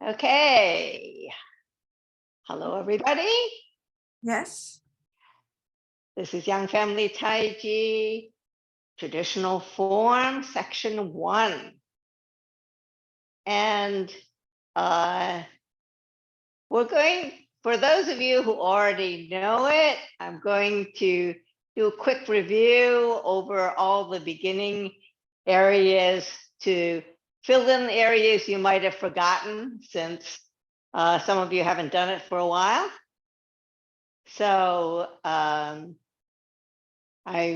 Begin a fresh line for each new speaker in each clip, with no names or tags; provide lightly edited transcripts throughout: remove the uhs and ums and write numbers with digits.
Okay. Hello, everybody.
Yes.
This is Young Family Tai Chi, Traditional Form, Section 1. And we're going, for those of you who already know it, I'm going to do a quick review over all the beginning areas to fill in the areas you might have forgotten since some of you haven't done it for a while. So I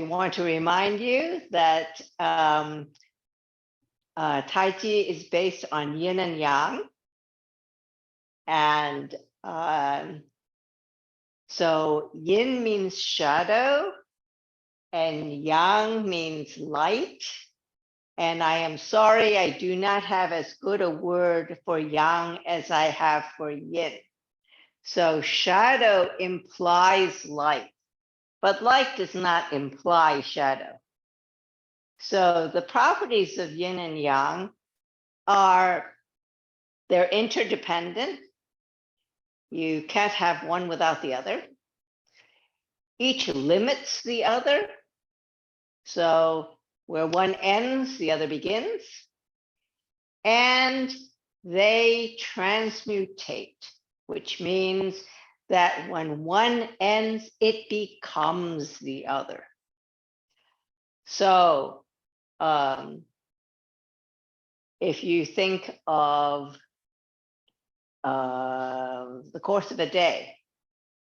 want to remind you that Tai Chi is based on yin and yang. And so yin means shadow and yang means light. And I am sorry, I do not have as good a word for yang as I have for yin. So shadow implies light, but light does not imply shadow. So the properties of yin and yang are, they're interdependent. You can't have one without the other. Each limits the other. So where one ends, the other begins. And they transmutate, which means that when one ends, it becomes the other. So if you think of the course of a day,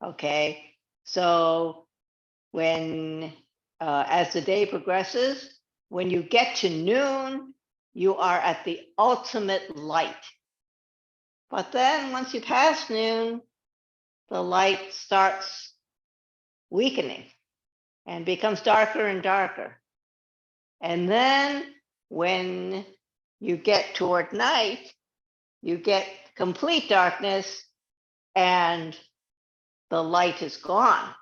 okay, so when as the day progresses, when you get to noon, you are at the ultimate light. But then once you pass noon, the light starts weakening and becomes darker and darker. And then when you get toward night, you get complete darkness and the light is gone.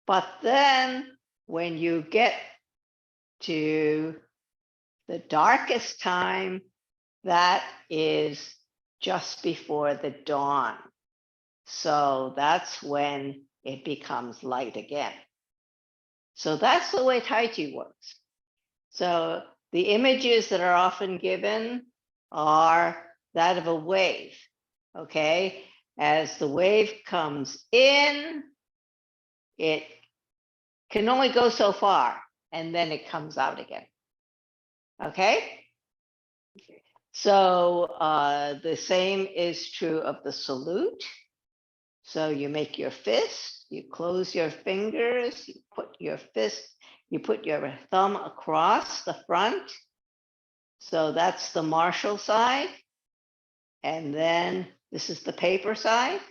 But then when you get to the darkest time, that is just before the dawn. So that's when it becomes light again. So that's the way Tai Chi works. So the images that are often given are that of a wave, okay? As the wave comes in, it can only go so far, and then it comes out again, okay? So the same is true of the salute. So you make your fist, you close your fingers, you put your fist, you put your thumb across the front. So that's the martial side. And then this is the paper side.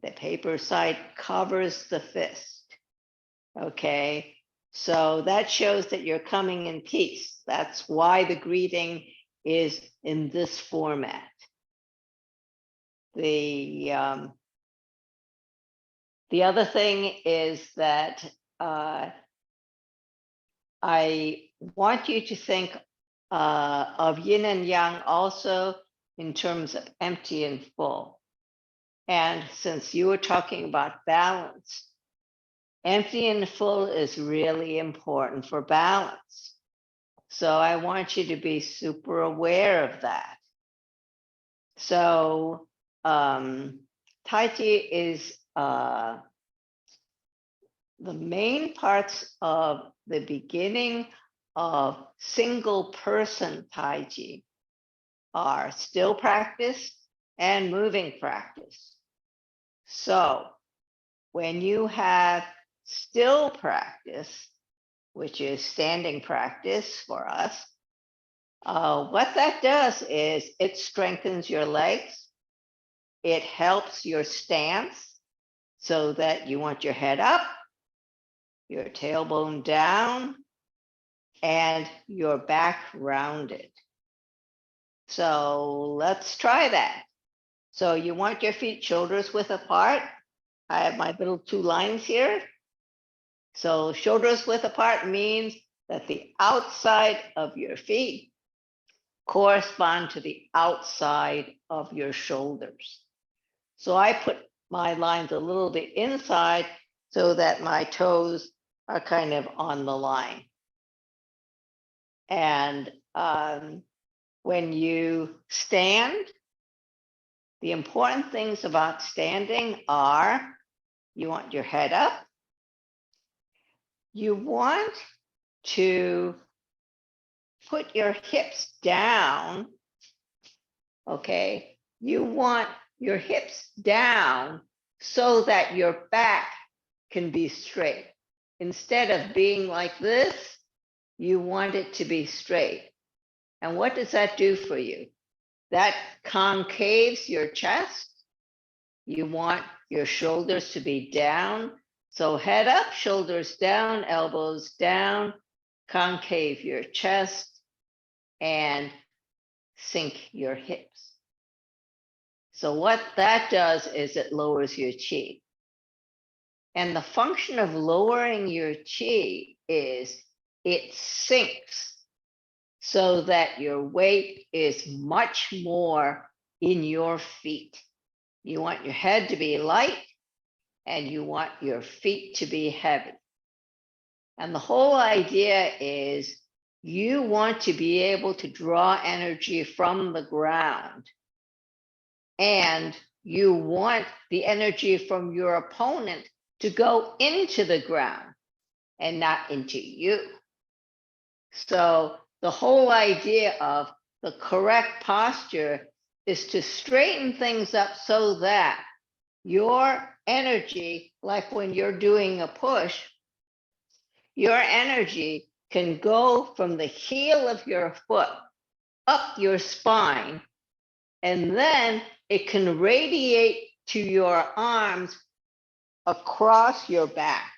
The paper side covers the fist. Okay, so that shows that you're coming in peace. That's why the greeting is in this format. The other thing is that I want you to think of yin and yang also in terms of empty and full. And since you were talking about balance, empty and full is really important for balance. So I want you to be super aware of that. So Tai Chi is the main parts of the beginning of single person Tai Chi are still practice and moving practice. So when you have still practice, which is standing practice for us, what that does is it strengthens your legs. It helps your stance so that you want your head up, your tailbone down, and your back rounded. So let's try that. So you want your feet shoulders width apart. I have my little 2 lines here. So shoulders width apart means that the outside of your feet correspond to the outside of your shoulders. So I put my lines a little bit inside so that my toes are kind of on the line. And when you stand, the important things about standing are you want your head up. You want to put your hips down, okay? You want your hips down so that your back can be straight. Instead of being like this, you want it to be straight. And what does that do for you? That concaves your chest. You want your shoulders to be down. So head up, shoulders down, elbows down, concave your chest, and sink your hips. So what that does is it lowers your chi. And the function of lowering your chi is it sinks so that your weight is much more in your feet. You want your head to be light and you want your feet to be heavy. And the whole idea is you want to be able to draw energy from the ground, and you want the energy from your opponent to go into the ground and not into you. So the whole idea of the correct posture is to straighten things up so that your energy, like when you're doing a push, your energy can go from the heel of your foot up your spine, and then it can radiate to your arms across your back.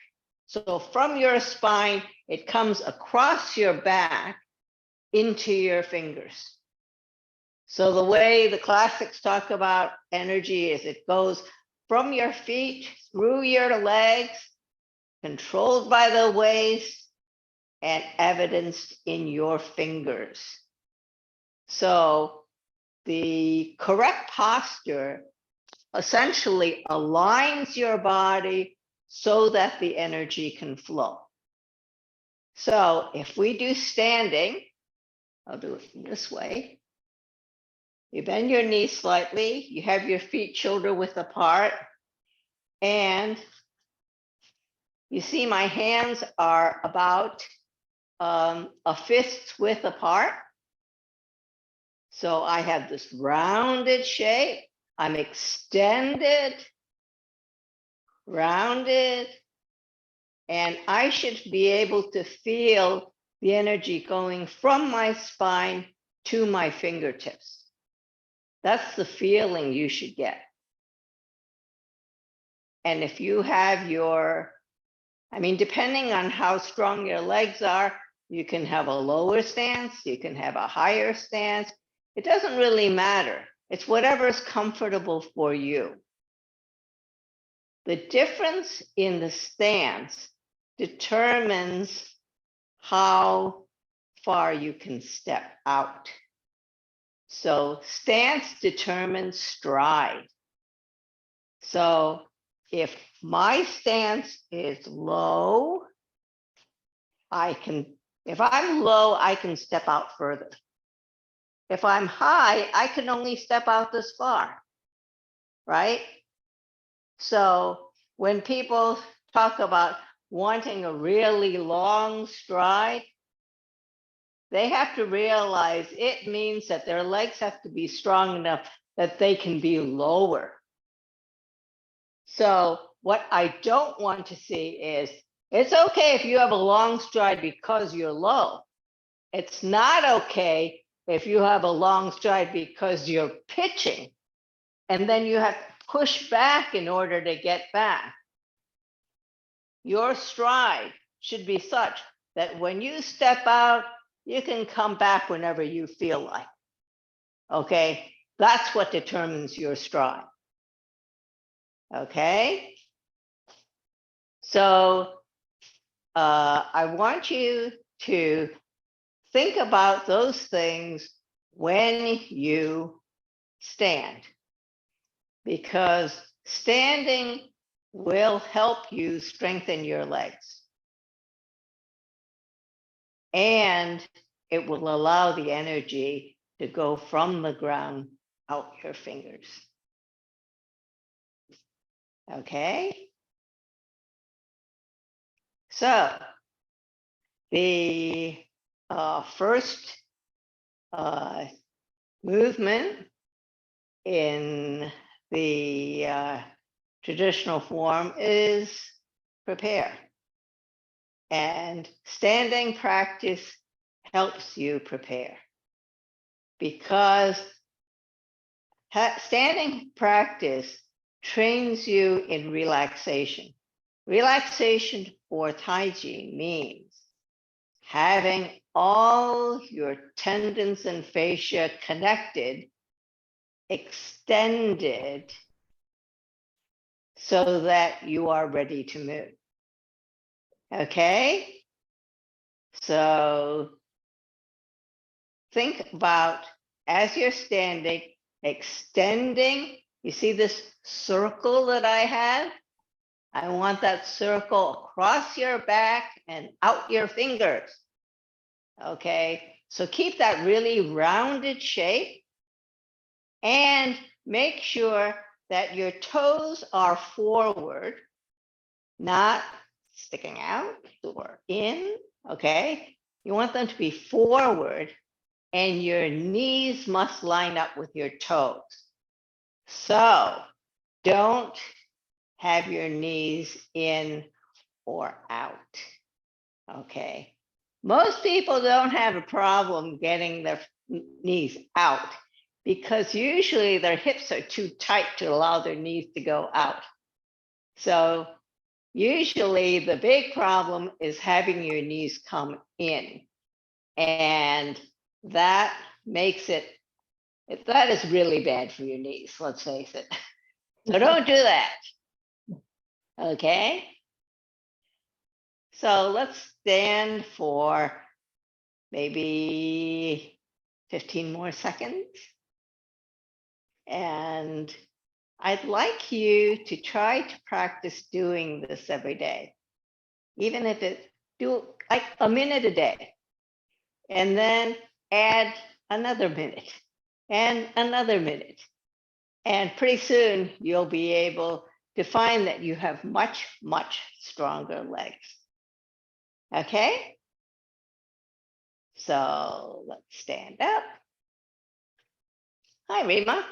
So from your spine, it comes across your back into your fingers. So the way the classics talk about energy is it goes from your feet through your legs, controlled by the waist, and evidenced in your fingers. So the correct posture essentially aligns your body so that the energy can flow. So if we do standing, I'll do it this way. You bend your knees slightly, you have your feet shoulder width apart, and you see my hands are about a fist's width apart. So I have this rounded shape. I'm extended, rounded, and I should be able to feel the energy going from my spine to my fingertips. That's the feeling you should get. And if you have depending on how strong your legs are, you can have a lower stance, you can have a higher stance. It doesn't really matter. It's whatever's comfortable for you. The difference in the stance determines how far you can step out. So stance determines stride. So if my stance is low, if I'm low, I can step out further. If I'm high, I can only step out this far, right? So when people talk about wanting a really long stride, they have to realize it means that their legs have to be strong enough that they can be lower. So what I don't want to see is, it's okay if you have a long stride because you're low. It's not okay if you have a long stride because you're pitching, and then you have to push back in order to get back. Your stride should be such that when you step out, you can come back whenever you feel like. Okay, that's what determines your stride. Okay, so I want you to think about those things when you stand, because standing will help you strengthen your legs. And it will allow the energy to go from the ground out your fingers. Okay? So the first movement in the traditional form is prepare. And standing practice helps you prepare, because standing practice trains you in relaxation. Relaxation for Taiji means having all your tendons and fascia connected, extended, so that you are ready to move. Okay? So think about, as you're standing, extending. You see this circle that I have? I want that circle across your back and out your fingers. Okay, so keep that really rounded shape, and make sure that your toes are forward, not sticking out or in. Okay, you want them to be forward, and your knees must line up with your toes. So don't have your knees in or out. Okay. Most people don't have a problem getting their knees out, because usually their hips are too tight to allow their knees to go out. So usually the big problem is having your knees come in. And that makes it, that is really bad for your knees, let's face it. So don't do that. Okay. So let's stand for maybe 15 more seconds. And I'd like you to try to practice doing this every day, even if it's do like a minute a day, and then add another minute and another minute. And pretty soon you'll be able to find that you have much, much stronger legs. Okay? So let's stand up. Hi, Rima.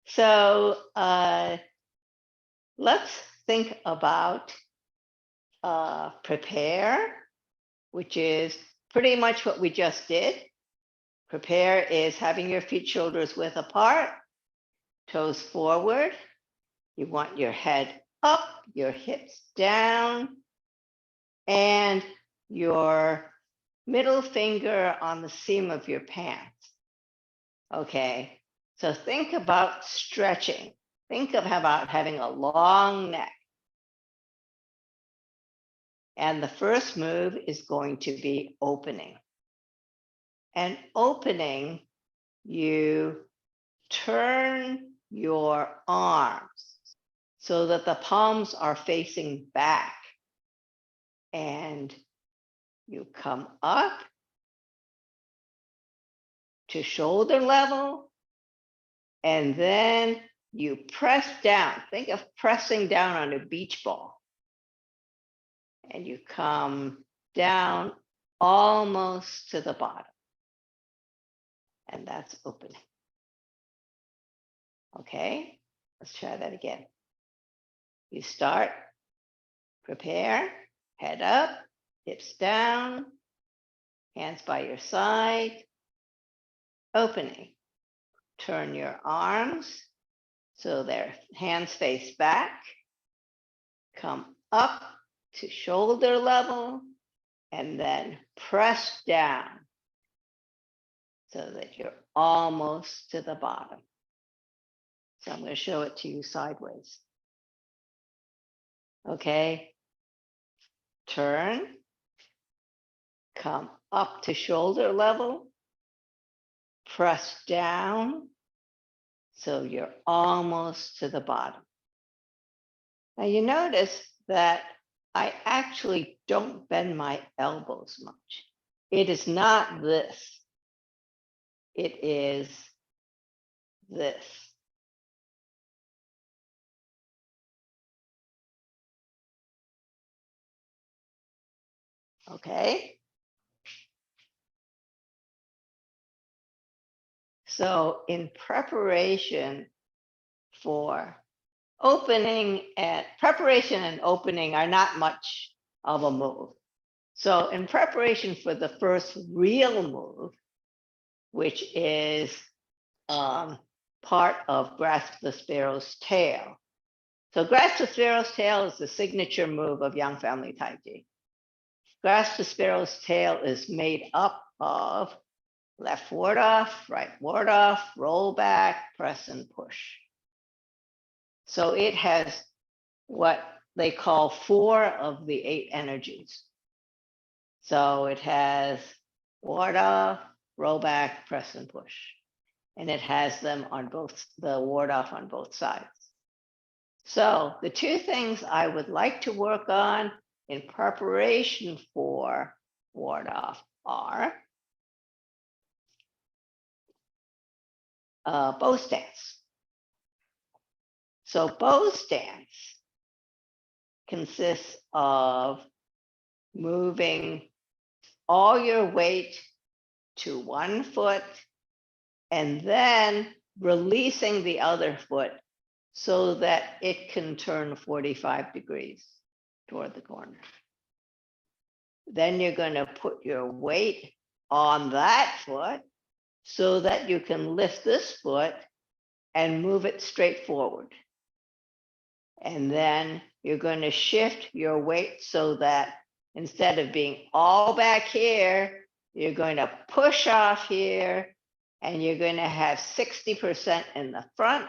So let's think about prepare, which is pretty much what we just did. Prepare is having your feet shoulders width apart, toes forward. You want your head up, your hips down, and your middle finger on the seam of your pants. Okay, so think about stretching. Think about having a long neck. And the first move is going to be opening. And opening, you turn your arms so that the palms are facing back. And you come up to shoulder level, and then you press down. Think of pressing down on a beach ball. And you come down almost to the bottom. And that's opening. Okay, let's try that again. You start, prepare, head up, hips down, hands by your side, opening. Turn your arms so their hands face back, come up to shoulder level, and then press down so that you're almost to the bottom. So I'm going to show it to you sideways. Okay, turn, come up to shoulder level, press down, so you're almost to the bottom. Now you notice that I actually don't bend my elbows much. It is not this. It is this. Okay? So in preparation for preparation and opening are not much of a move. So in preparation for the first real move, which is part of grasp the sparrow's tail. So grasp the sparrow's tail is the signature move of Yang Family Tai Chi. Grasp the sparrow's tail is made up of left ward off, right ward off, roll back, press and push. So it has what they call 4 of the 8 energies. So it has ward off, roll back, press and push. And it has them on both, the ward off on both sides. So the 2 things I would like to work on in preparation for ward off are bow stance. So bow stance consists of moving all your weight to one foot and then releasing the other foot so that it can turn 45 degrees toward the corner. Then you're going to put your weight on that foot so that you can lift this foot and move it straight forward. And then you're going to shift your weight so that instead of being all back here, you're going to push off here and you're going to have 60% in the front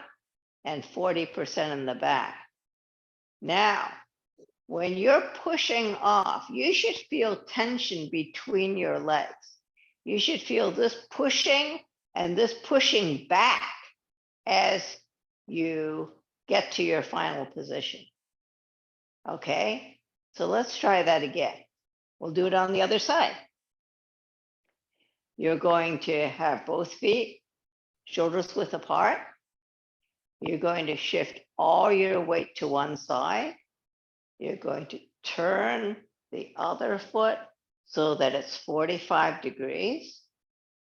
and 40% in the back. Now, when you're pushing off, you should feel tension between your legs. You should feel this pushing and this pushing back as you get to your final position. Okay, so let's try that again. We'll do it on the other side. You're going to have both feet shoulders width apart. You're going to shift all your weight to one side. You're going to turn the other foot so that it's 45 degrees.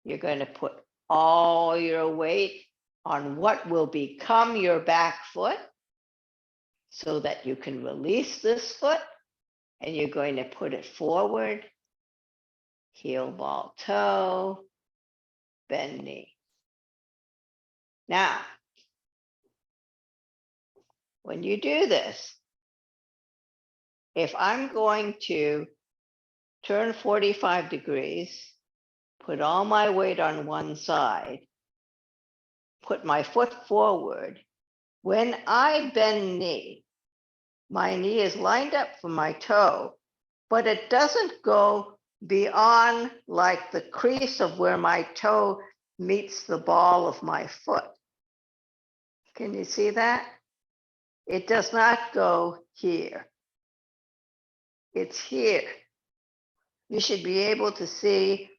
You're going to put all your weight on what will become your back foot so that you can release this foot, and you're going to put it forward, heel ball toe, bend knee. Now, when you do this, if I'm going to turn 45 degrees, put all my weight on one side, put my foot forward, when I bend knee, my knee is lined up from my toe, but it doesn't go beyond like the crease of where my toe meets the ball of my foot. Can you see that? It does not go here. It's here. You should be able to see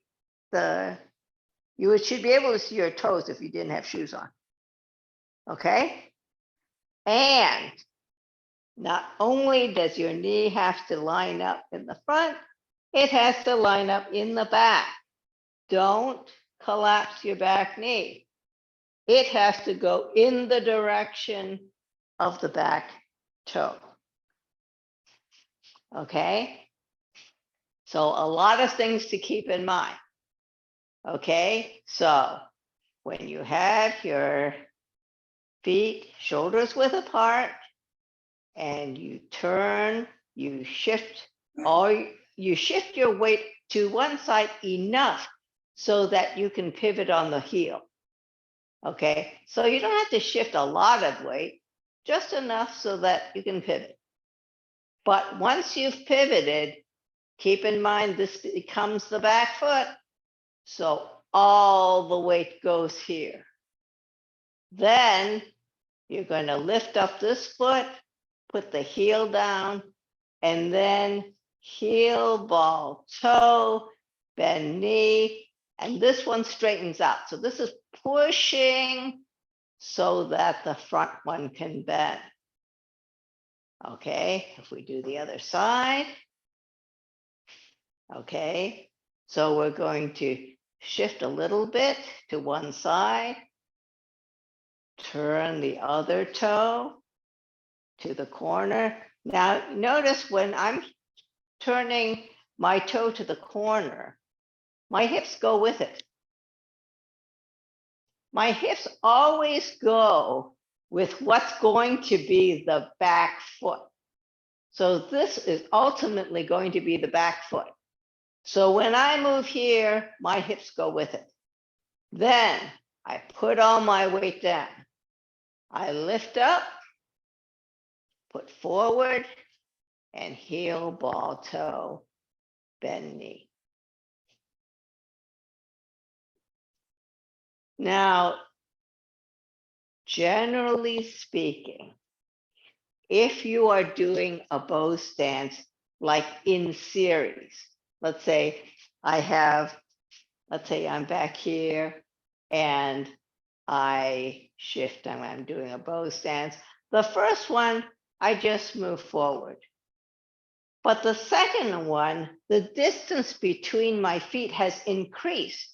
you should be able to see your toes if you didn't have shoes on. Okay? And not only does your knee have to line up in the front, it has to line up in the back. Don't collapse your back knee. It has to go in the direction of the back toe. Okay? So a lot of things to keep in mind. Okay? So when you have your feet shoulders width apart and you turn, you shift your weight to one side enough so that you can pivot on the heel. Okay, so you don't have to shift a lot of weight, just enough so that you can pivot. But once you've pivoted, Keep in mind, this becomes the back foot. So all the weight goes here. Then you're going to lift up this foot, put the heel down, and then heel, ball, toe, bend knee, and this one straightens out. So this is pushing so that the front one can bend. Okay, if we do the other side. Okay, so we're going to shift a little bit to one side, turn the other toe to the corner. Now, notice when I'm turning my toe to the corner, my hips go with it. My hips always go with what's going to be the back foot. So this is ultimately going to be the back foot. So when I move here, my hips go with it. Then I put all my weight down. I lift up, put forward, and heel, ball, toe, bend knee. Now, generally speaking, if you are doing a bow stance like in series, let's say I'm back here and I shift and I'm doing a bow stance. The first one, I just move forward. But the second one, the distance between my feet has increased.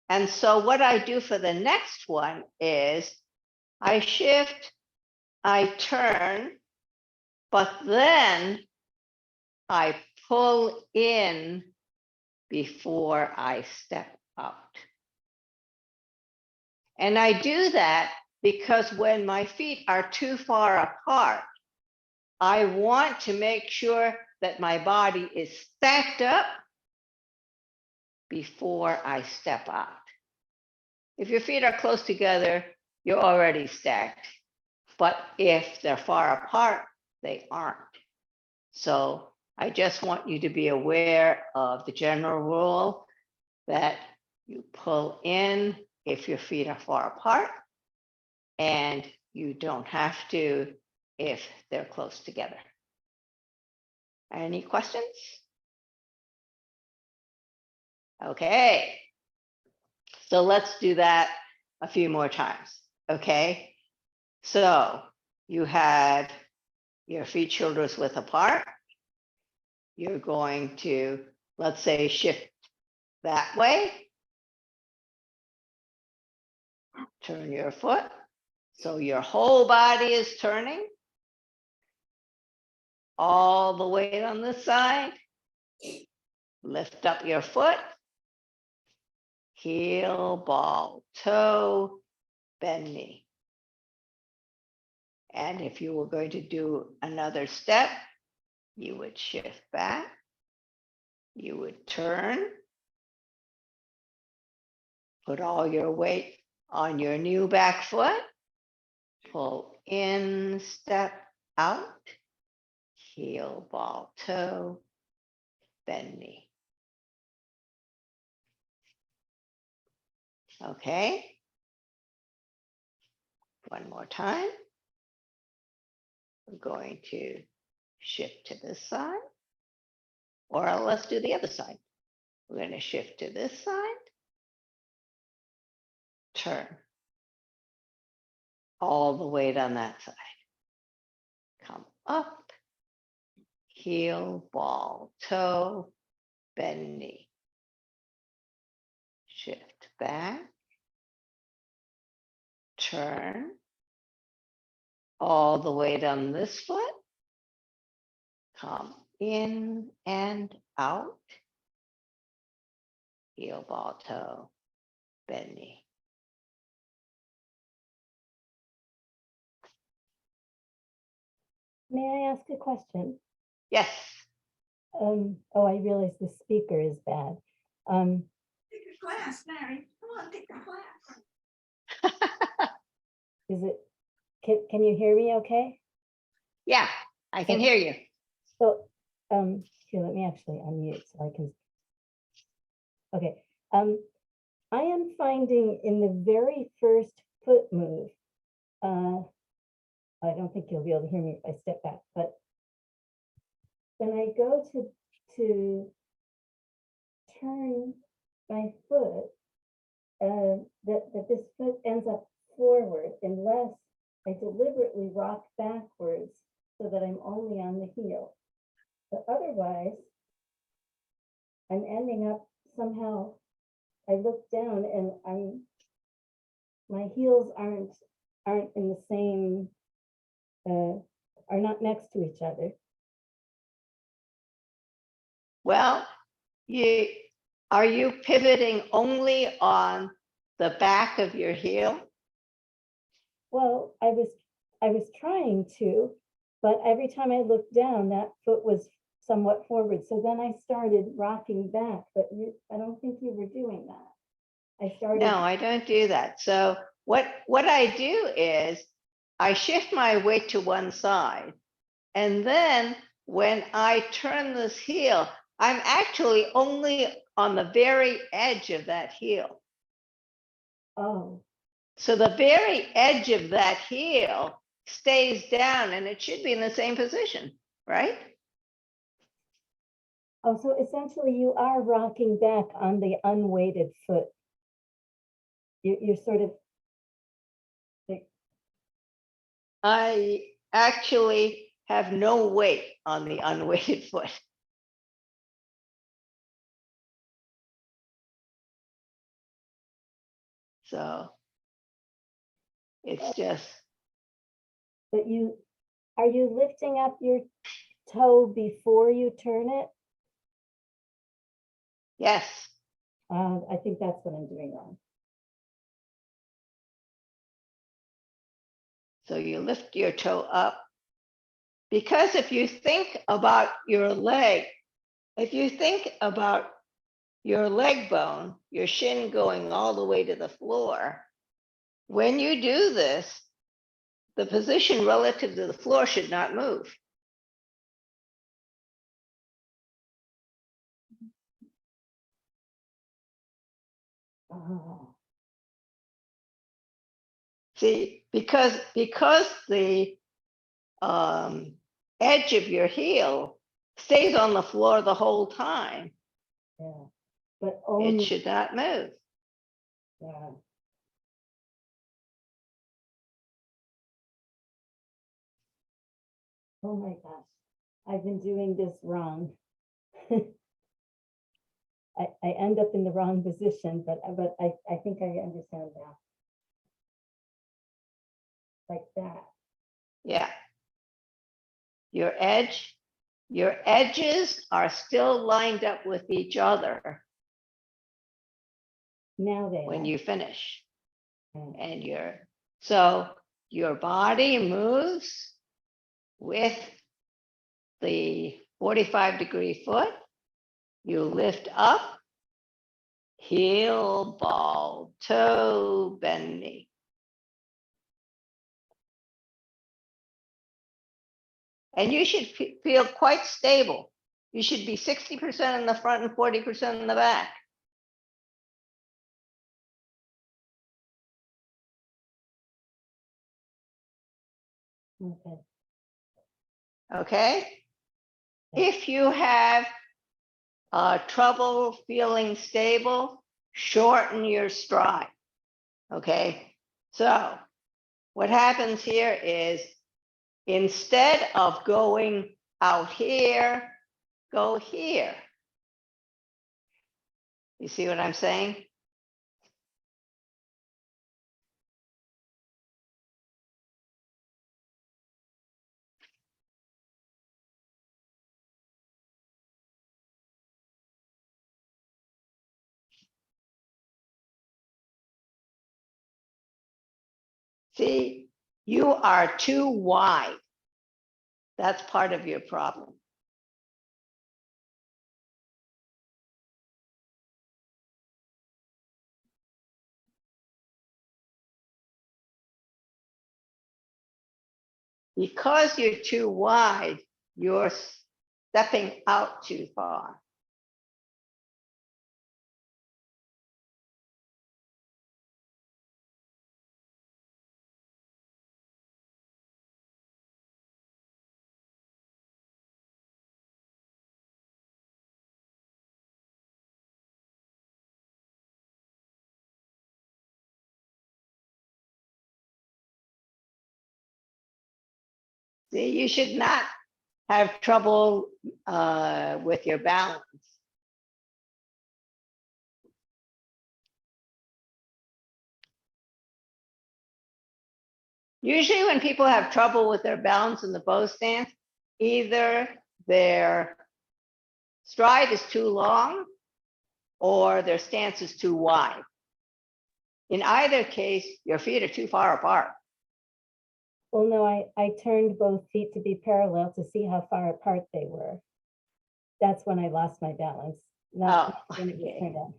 And so what I do for the next one is I shift, I turn, but then I pull in before I step out. And I do that because when my feet are too far apart, I want to make sure that my body is stacked up before I step out. If your feet are close together, you're already stacked. But if they're far apart, they aren't. So I just want you to be aware of the general rule that you pull in if your feet are far apart, and you don't have to if they're close together. Any questions? Okay. So let's do that a few more times. Okay. So you had your feet shoulders width apart. You're going to, let's say, shift that way. Turn your foot. So your whole body is turning. All the weight on this side. Lift up your foot. Heel, ball, toe, bend knee. And if you were going to do another step, you would shift back. You would turn. Put all your weight on your new back foot. Pull in, step out. Heel, ball, toe, bend knee. Okay. One more time. We're going to shift to this side. Or let's do the other side. We're going to shift to this side. Turn. All the weight on that side. Come up. Heel, ball, toe, bend knee. Shift back. Turn. All the weight on this foot. Come in and out. Heel, ball, toe, bend knee.
May I ask a question?
Yes.
Oh, I realize the speaker is bad.
Take a class, Mary. Come on, take a class.
Is it, can you hear me okay?
Yeah, I can hear you.
So here, let me actually unmute so I can. Okay, I am finding in the very first foot move, I don't think you'll be able to hear me if I step back, but when I go to turn my foot, that this foot ends up forward unless I deliberately rock backwards so that I'm only on the heel. But otherwise, I'm ending up somehow, I look down and my heels aren't in the same, are not next to each other.
Well, are you pivoting only on the back of your heel?
Well, I was trying to, but every time I looked down, that foot was somewhat forward. So then I started rocking back, but I don't think you were doing that. I started.
No, I don't do that. So what I do is I shift my weight to one side, and then when I turn this heel, I'm actually only on the very edge of that heel.
Oh,
So the very edge of that heel stays down, and it should be in the same position, right?
oh, so essentially you are rocking back on the unweighted foot. You're sort of like,
I actually have no weight on the unweighted foot. So it's just,
but are you lifting up your toe before you turn it?
yes.
I think that's what I'm doing wrong.
So you lift your toe up, because if you think about your leg, if you think about your leg bone, your shin going all the way to the floor, when you do this, the position relative to the floor should not move.
Oh,
See, because the edge of your heel stays on the floor the whole time,
yeah, but
it
only,
should not move.
yeah. Oh my gosh, I've been doing this wrong. I end up in the wrong position, but I think I understand now. Like that.
Yeah. Your edges are still lined up with each other
Now they
when
are.
you finish.
Mm.
And so your body moves with the 45-degree foot. You lift up, heel, ball, toe, bend knee. And you should feel quite stable. You should be 60% in the front and 40% in the back.
Okay.
Okay? If you have trouble feeling stable, shorten your stride. Okay? So what happens here is, instead of going out here, go here. You see what I'm saying? See, you are too wide. That's part of your problem. Because you're too wide, your stepping out too far. See, you should not have trouble with your balance. Usually when people have trouble with their balance in the bow stance, either their stride is too long or their stance is too wide. In either case, your feet are too far apart.
Well, no, I turned both feet to be parallel to see how far apart they were. That's when I lost my balance, not
Oh,
when it was
okay.
turned on.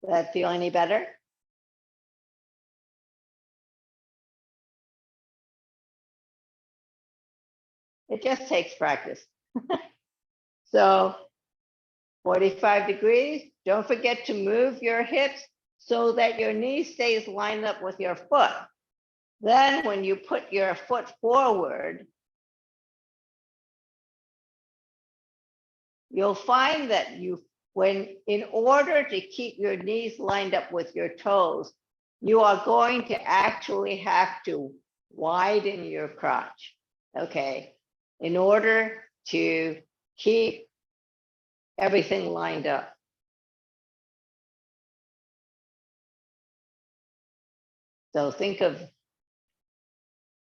Does that feel any better? It just takes practice. So 45 degrees, don't forget to move your hips so that your knee stays lined up with your foot. Then when you put your foot forward, you'll find that in order to keep your knees lined up with your toes, you are going to actually have to widen your crotch, okay, in order to keep everything lined up. So you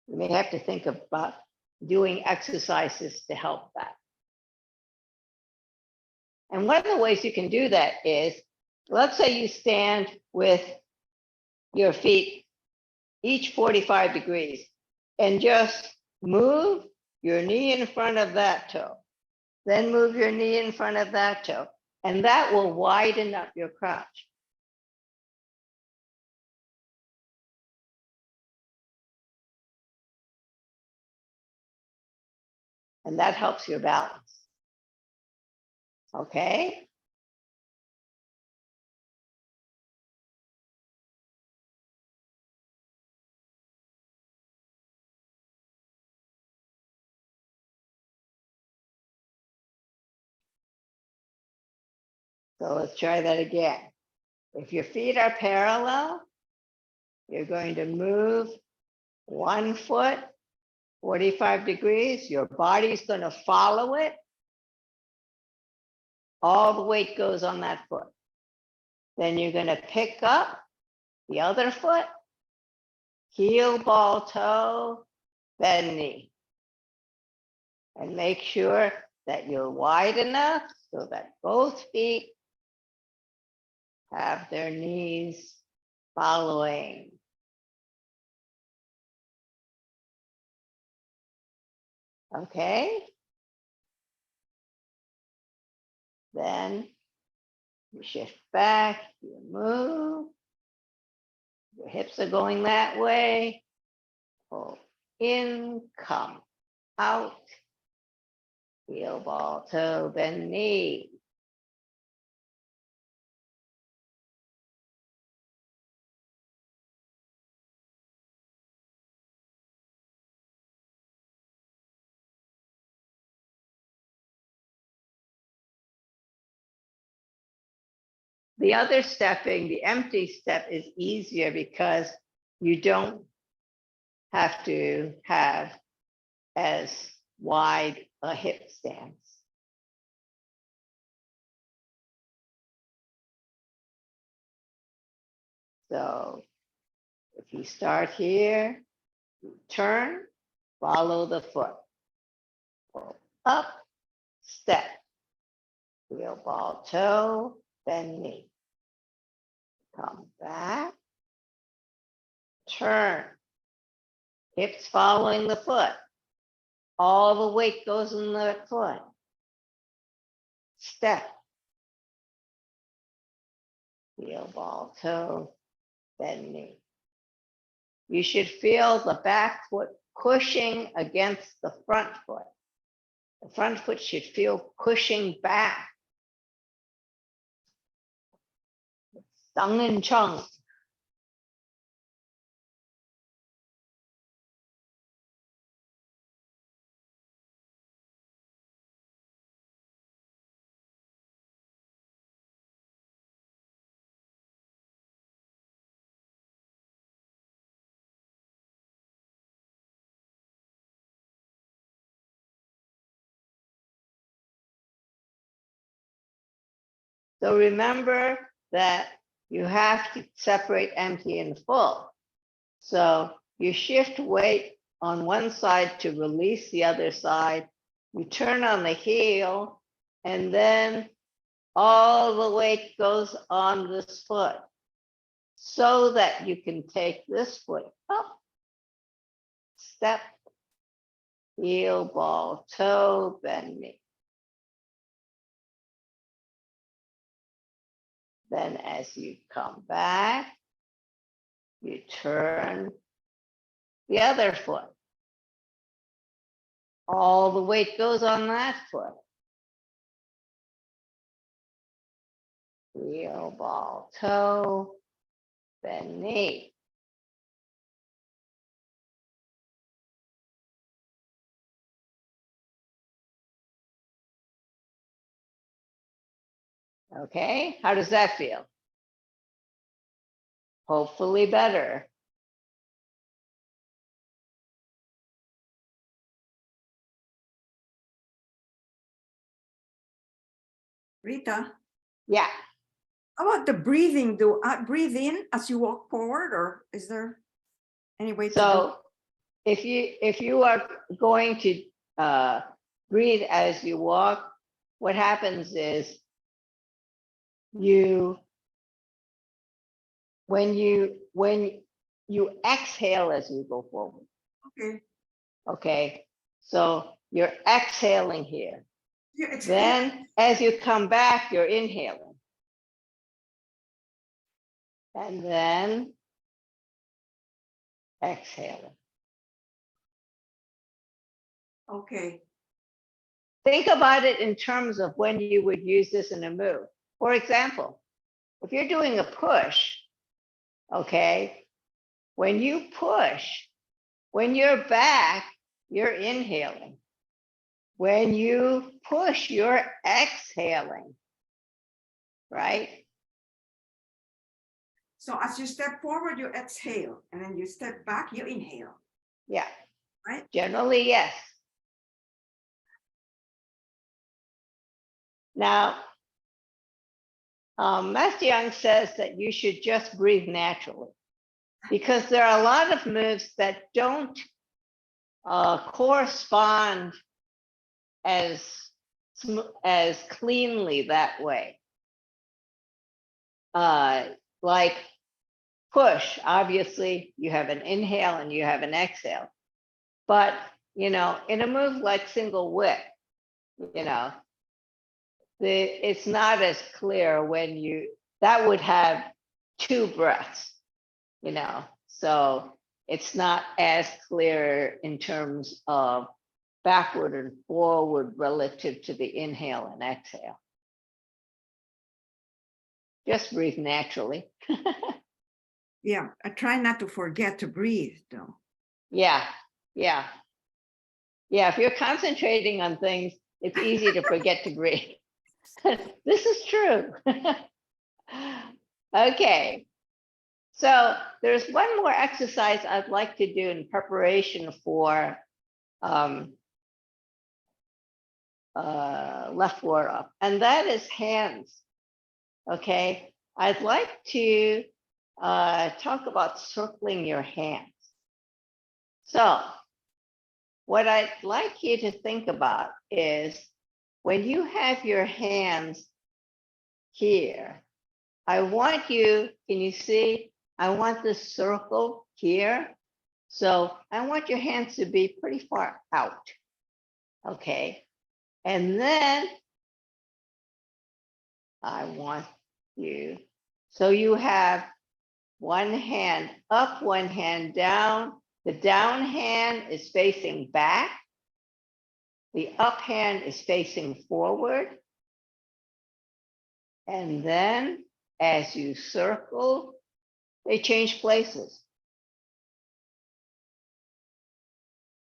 may have to think about doing exercises to help that. And one of the ways you can do that is, let's say you stand with your feet each 45 degrees and just move your knee in front of that toe. Then move your knee in front of that toe. And that will widen up your crotch. And that helps your balance. Okay? So let's try that again. If your feet are parallel, you're going to move one foot 45 degrees. Your body's going to follow it. All the weight goes on that foot. Then you're going to pick up the other foot, heel, ball, toe, bend knee. And make sure that you're wide enough so that both feet have their knees following. Okay? Then you shift back, you move. Your hips are going that way. Pull in, come out. Heel, ball, toe, bend knee. The other stepping, the empty step, is easier because you don't have to have as wide a hip stance. So if you start here, you turn, follow the foot. Pull up, step. Heel, ball, toe, bend knee. Come back, turn. Hips following the foot. All the weight goes in the foot. Step. Heel, ball, toe, bend knee. You should feel the back foot pushing against the front foot. The front foot should feel pushing back. Stung and chung. So remember that you have to separate empty and full. So you shift weight on one side to release the other side. You turn on the heel, and then all the weight goes on this foot so that you can take this foot up, step, heel, ball, toe, bend knee. Then as you come back, you turn the other foot. All the weight goes on that foot. Heel, ball, toe, bend knee. Okay, how does that feel? Hopefully better.
Rita,
Yeah,
how about the breathing? Do I breathe in as you walk forward, or is there any way to
so if you are going to breathe as you walk, what happens is when you exhale as you go forward.
do? Okay.
Okay, so you're exhaling here.
Yeah, it's
Then as you come back, you're inhaling. And then exhaling.
okay.
Think about it in terms of when you would use this in a move. For example, if you're doing a push, okay, when you push, when you're back, you're inhaling. When you push, you're exhaling, right?
So as you step forward, you exhale, and then you step back, you inhale,
Yeah,
right?
generally, yes. Now, Master Young says that you should just breathe naturally because there are a lot of moves that don't correspond as cleanly that way. Like push, obviously you have an inhale and you have an exhale, but in a move like single whip, it's not as clear when that would have two breaths, so it's not as clear in terms of backward and forward relative to the inhale and exhale. Just breathe naturally.
Yeah, I try not to forget to breathe, though.
Yeah. If you're concentrating on things, it's easy to forget to breathe. This is true. Okay. So there's one more exercise I'd like to do in preparation for left ward up, and that is hands. Okay. I'd like to talk about circling your hands. So what I'd like you to think about is when you have your hands here, I want you, can you see? I want this circle here. So I want your hands to be pretty far out. Okay. And then I want you, so you have one hand up, one hand down. The down hand is facing back. The up hand is facing forward. And then as you circle, they change places.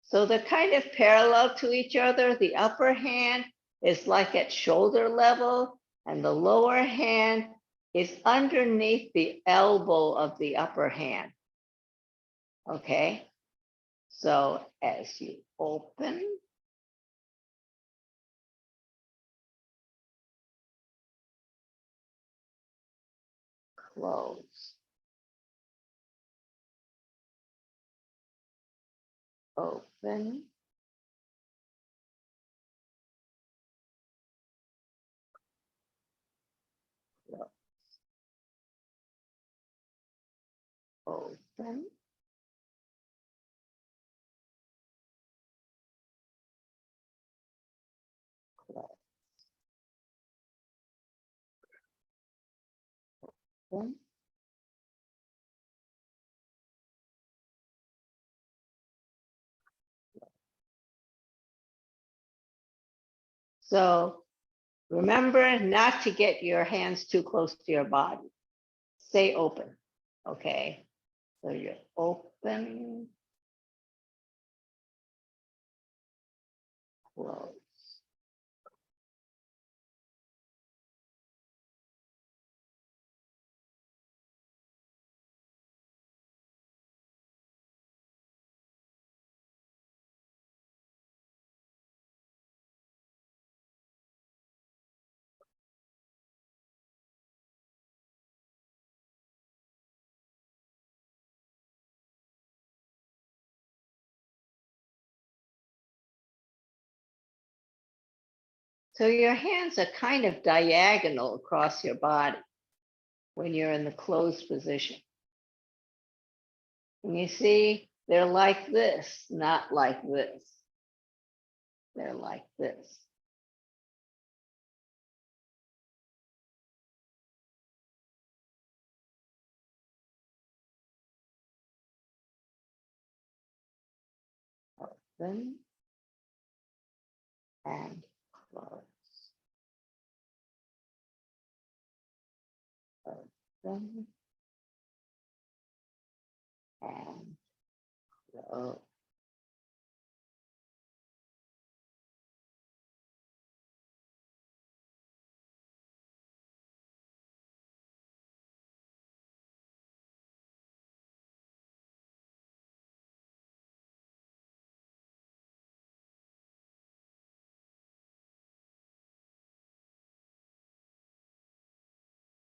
So they're kind of parallel to each other. The upper hand is like at shoulder level, and the lower hand is underneath the elbow of the upper hand. Okay, so as you open, close, open, close, open, close, open. So remember not to get your hands too close to your body. Stay open, okay? So you're open, close. So your hands are kind of diagonal across your body when you're in the closed position. And you see, they're like this, not like this. They're like this. Open and close. Open and close.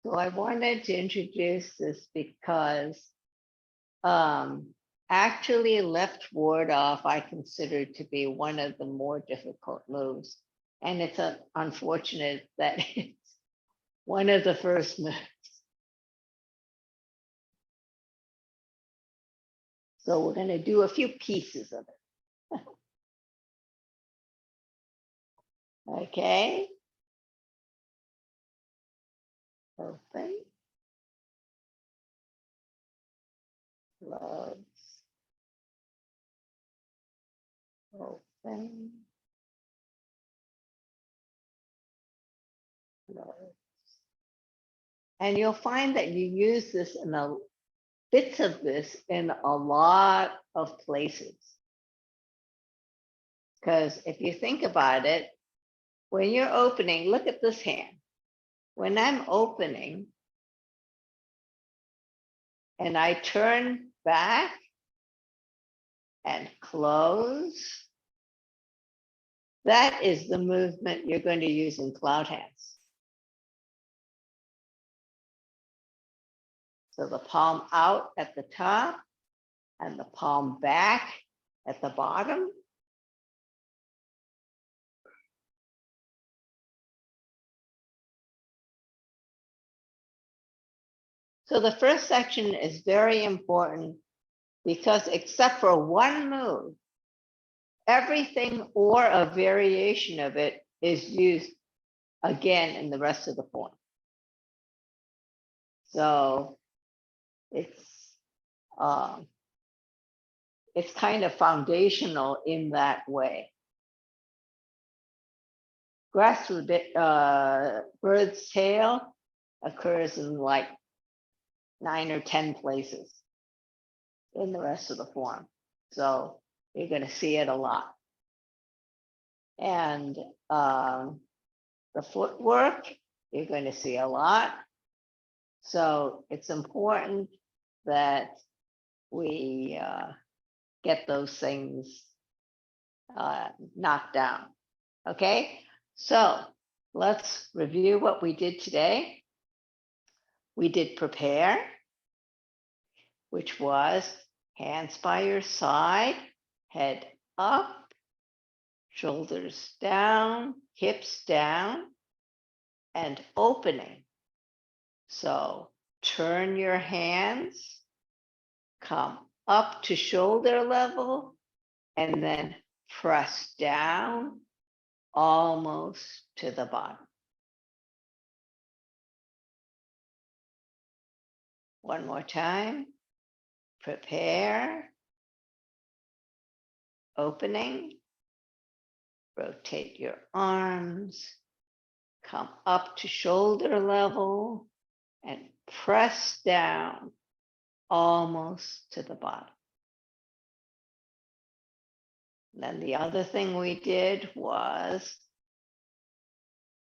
So I wanted to introduce this because actually left ward off I consider to be one of the more difficult moves. And it's unfortunate that it's one of the first moves. So we're going to do a few pieces of it. Okay. Open. Close. Open. Close. And you'll find that you use this in bits of this in a lot of places. Because if you think about it, when you're opening, look at this hand. When I'm opening and I turn back and close, that is the movement you're going to use in cloud hands. So the palm out at the top and the palm back at the bottom. So the first section is very important because except for one move, everything or a variation of it is used again in the rest of the form. So um, it's kind of foundational in that way. Grassroot bird's tail occurs in like 9 or 10 places in the rest of the form. So you're going to see it a lot. And the footwork, you're going to see a lot. So it's important that we get those things knocked down. Okay, so let's review what we did today. We did prepare, which was hands by your side, head up, shoulders down, hips down, and opening. So turn your hands, come up to shoulder level, and then press down almost to the bottom. One more time. Prepare, opening, rotate your arms, come up to shoulder level, and press down almost to the bottom. Then the other thing we did was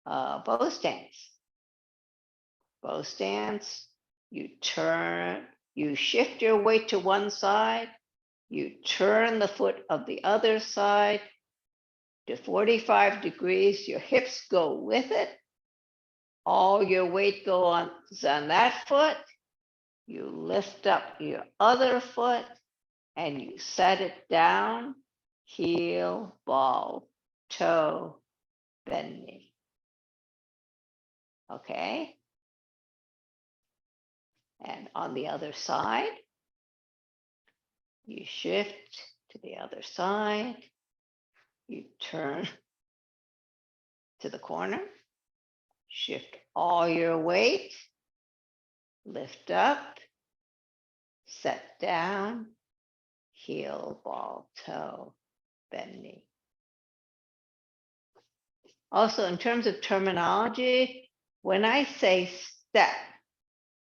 bow stance. Bow stance, you shift your weight to one side, you turn the foot of the other side to 45 degrees, your hips go with it, all your weight goes on that foot, you lift up your other foot and you set it down, heel, ball, toe, bend knee. Okay? And on the other side, you shift to the other side, you turn to the corner, shift all your weight, lift up, set down, heel, ball, toe, bend knee. Also, in terms of terminology, when I say step,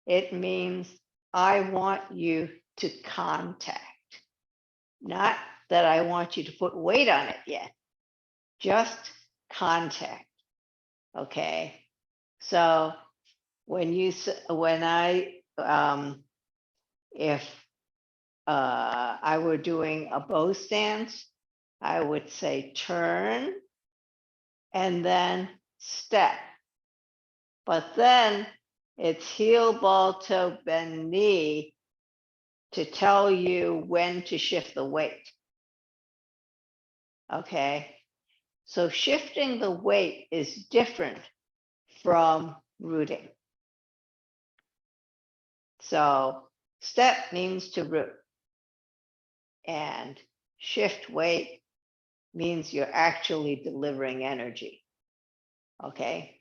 it means I want you to contact, not that I want you to put weight on it yet, just contact. Okay, so if I were doing a bow stance, I would say turn and then step. But then it's heel, ball, toe, bend knee to tell you when to shift the weight. Okay, so shifting the weight is different from rooting. So step means to root, and shift weight means you're actually delivering energy. Okay.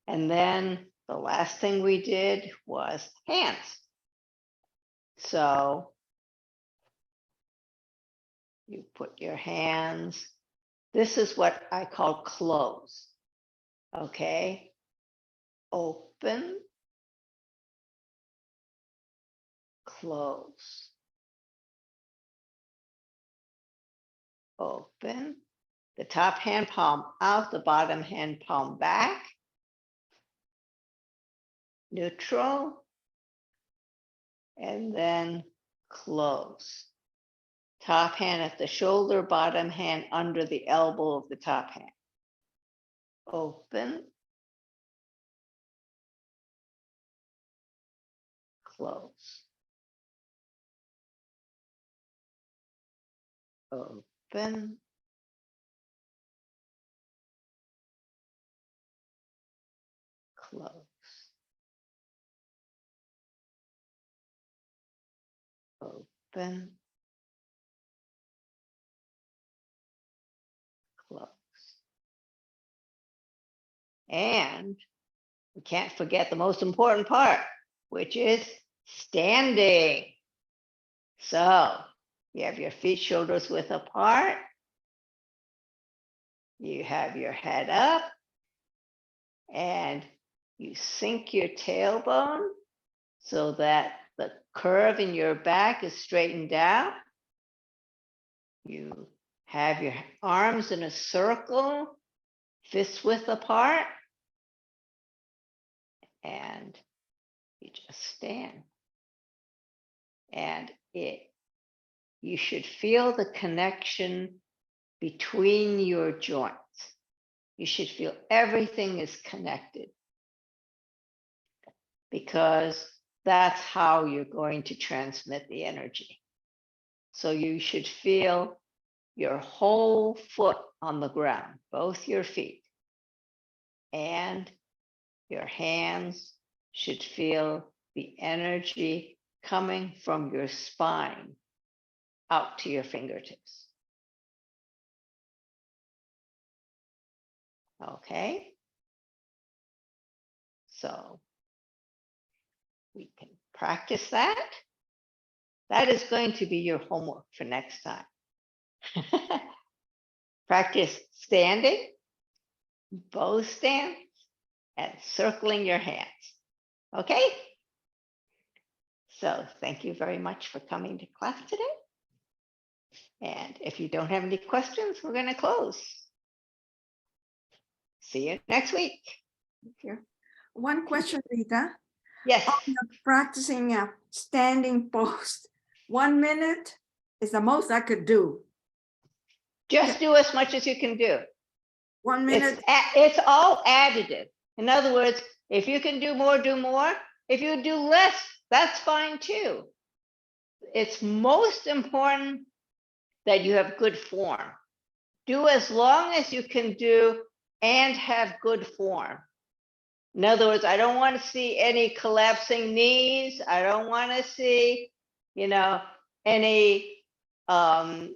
And then the last thing we did was hands. So you put your hands, this is what I call close. Okay. Open, close, open, the top hand palm out, the bottom hand palm back, neutral, and then close. Top hand at the shoulder, bottom hand under the elbow of the top hand. Open, close. Open, close. Open, And we can't forget the most important part, which is standing. So you have your feet shoulders width apart. You have your head up, and you sink your tailbone so that the curve in your back is straightened out. You have your arms in a circle, fist width apart, and you just stand. And you should feel the connection between your joints. You should feel everything is connected, because that's how you're going to transmit the energy. So you should feel your whole foot on the ground, both your feet, and your hands should feel the energy coming from your spine out to your fingertips. Okay? So we can practice that. That is going to be your homework for next time. Practice standing, both stands, and circling your hands. Okay? So thank you very much for coming to class today. And if you don't have any questions, we're going to close. See you next week.
Thank you. One question, Rita.
Yes.
Practicing a standing pose. 1 minute is the most I could do.
Just do as much as you can do.
1 minute.
It's all additive. In other words, if you can do more, do more. If you do less, that's fine too. It's most important that you have good form. Do as long as you can do and have good form. In other words, I don't want to see any collapsing knees. I don't want to see, any, I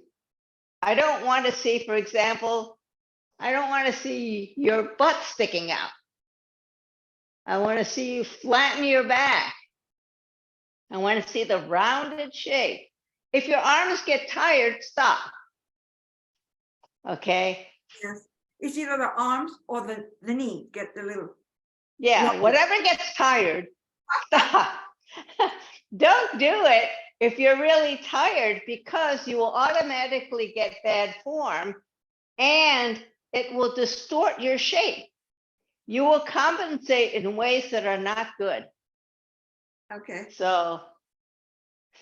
don't want to see, for example, I don't want to see your butt sticking out. I want to see you flatten your back. I want to see the rounded shape. If your arms get tired, stop. Okay?
Yes. It's either the arms or the knee get a little.
Yeah, whatever gets tired, stop. Don't do it if you're really tired, because you will automatically get bad form and it will distort your shape. You will compensate in ways that are not good.
Okay.
So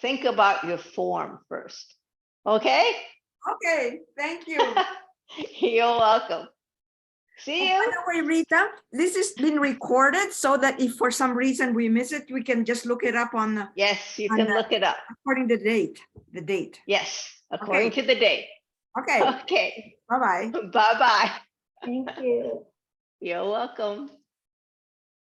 think about your form first. Okay?
Okay. Thank you.
You're welcome. See
By
you.
the way, Rita, this has been recorded so that if for some reason we miss it, we can just look it up on the,
Yes, you can look it up.
according to the date.
Yes, according to the date.
Okay.
Okay.
Bye-bye.
Bye-bye.
Thank you.
You're welcome.